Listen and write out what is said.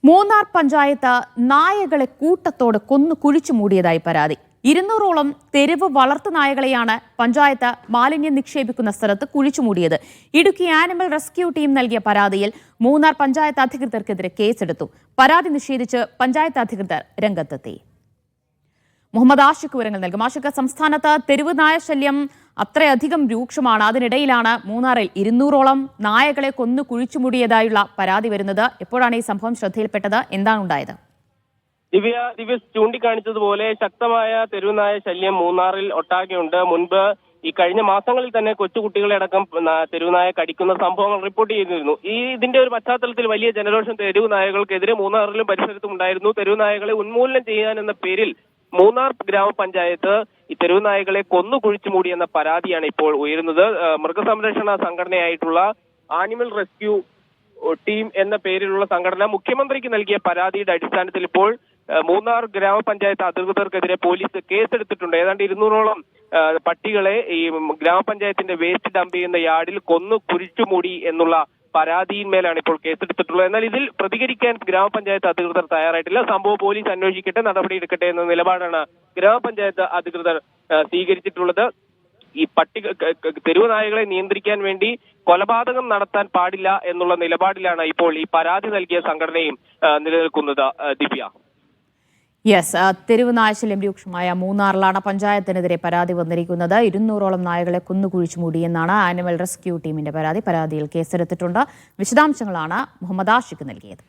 മൂന്നാർ പഞ്ചായത്ത് നായകളെ കൂട്ടത്തോടെ കൊന്നു കുഴിച്ചു മൂടിയതായി പരാതി. 200ഓളം തെരുവ് വളർത്തു നായകളെയാണ് പഞ്ചായത്ത് മാലിന്യം നിക്ഷേപിക്കുന്ന സ്ഥലത്ത് കുഴിച്ചുമൂടിയത്. ഇടുക്കി ആനിമൽ റെസ്ക്യൂ ടീം നൽകിയ പരാതിയിൽ മൂന്നാർ പഞ്ചായത്ത് അധികൃതർക്കെതിരെ കേസെടുത്തു. പരാതി നിഷേധിച്ച് പഞ്ചായത്ത് അധികൃതർ രംഗത്തെത്തി. മുഹമ്മദ് ആഷിഖ് വിവരങ്ങൾ നൽകും. ആഷിഖ്, സംസ്ഥാനത്ത് തെരുവ് നായ ശല്യം അത്രയധികം രൂക്ഷമാണ്. അതിനിടയിലാണ് മൂന്നാറിൽ 200ഓളം നായകളെ കൊന്നു കുഴിച്ചുമൂടിയതായുള്ള പരാതി വരുന്നത്. എപ്പോഴാണ് ഈ സംഭവം ശ്രദ്ധയിൽപ്പെട്ടത്? എന്താണ് ഉണ്ടായത്? ദിവ്യ ചൂണ്ടിക്കാണിച്ചതുപോലെ ശക്തമായ തെരുവുനായ ശല്യം മൂന്നാറിൽ ഒട്ടാകെയുണ്ട്. മുൻപ് ഈ കഴിഞ്ഞ മാസങ്ങളിൽ തന്നെ കൊച്ചുകുട്ടികളടക്കം തെരുവുനായ കടിക്കുന്ന സംഭവങ്ങൾ റിപ്പോർട്ട് ചെയ്തിരുന്നു. ഇതിന്റെ ഒരു പശ്ചാത്തലത്തിൽ വലിയ ജനരോഷം തെരുവുനായകൾക്കെതിരെ മൂന്നാറിലും പരിസരത്തും ഉണ്ടായിരുന്നു. തെരുവുനായകളെ ഉന്മൂലനം ചെയ്യാനെന്ന പേരിൽ മൂന്നാർ ഗ്രാമപഞ്ചായത്ത് ഈ തെരുവുനായകളെ കൊന്നു കുഴിച്ചു മൂടി എന്ന പരാതിയാണ് ഇപ്പോൾ ഉയരുന്നത്. മൃഗസംരക്ഷണ സംഘടനയായിട്ടുള്ള ആനിമൽ റെസ്ക്യൂ ടീം എന്ന പേരിലുള്ള സംഘടന മുഖ്യമന്ത്രിക്ക് നൽകിയ പരാതിയുടെ അടിസ്ഥാനത്തിൽ ഇപ്പോൾ മൂന്നാർ ഗ്രാമപഞ്ചായത്ത് അധികൃതർക്കെതിരെ പോലീസ് കേസെടുത്തിട്ടുണ്ട്. ഏതാണ്ട് 200ഓളം പട്ടികളെ ഈ ഗ്രാമപഞ്ചായത്തിന്റെ വേസ്റ്റ് ഡംപ് ചെയ്യുന്ന യാർഡിൽ കൊന്നു കുഴിച്ചുമൂടി എന്നുള്ള പരാതിയിന്മേലാണ് ഇപ്പോൾ കേസെടുത്തിട്ടുള്ളത്. എന്നാൽ ഇതിൽ പ്രതികരിക്കാൻ ഗ്രാമപഞ്ചായത്ത് അധികൃതർ തയ്യാറായിട്ടില്ല. സംഭവം പോലീസ് അന്വേഷിക്കട്ടെ, നടപടിയെടുക്കട്ടെ എന്ന നിലപാടാണ് ഗ്രാമപഞ്ചായത്ത് അധികൃതർ സ്വീകരിച്ചിട്ടുള്ളത്. ഈ തെരുവ് നായകളെ നിയന്ത്രിക്കാൻ വേണ്ടി കൊലപാതകം നടത്താൻ പാടില്ല എന്നുള്ള നിലപാടിലാണ് ഇപ്പോൾ ഈ പരാതി നൽകിയ സംഘടനയും നിലനിൽക്കുന്നത്. ദിവ്യ, തെരുവ് നായശല്യം രൂക്ഷമായ മൂന്നാറിലാണ് പഞ്ചായത്തിനെതിരെ പരാതി വന്നിരിക്കുന്നത്. 200ഓളം നായകളെ കുന്നുകുഴിച്ചു മൂടിയെന്നാണ് ആനിമൽ റെസ്ക്യൂ ടീമിന്റെ പരാതി. പരാതിയിൽ കേസെടുത്തിട്ടുണ്ട്. വിശദാംശങ്ങളാണ് മുഹമ്മദ് ആഷിഖ് നൽകിയത്.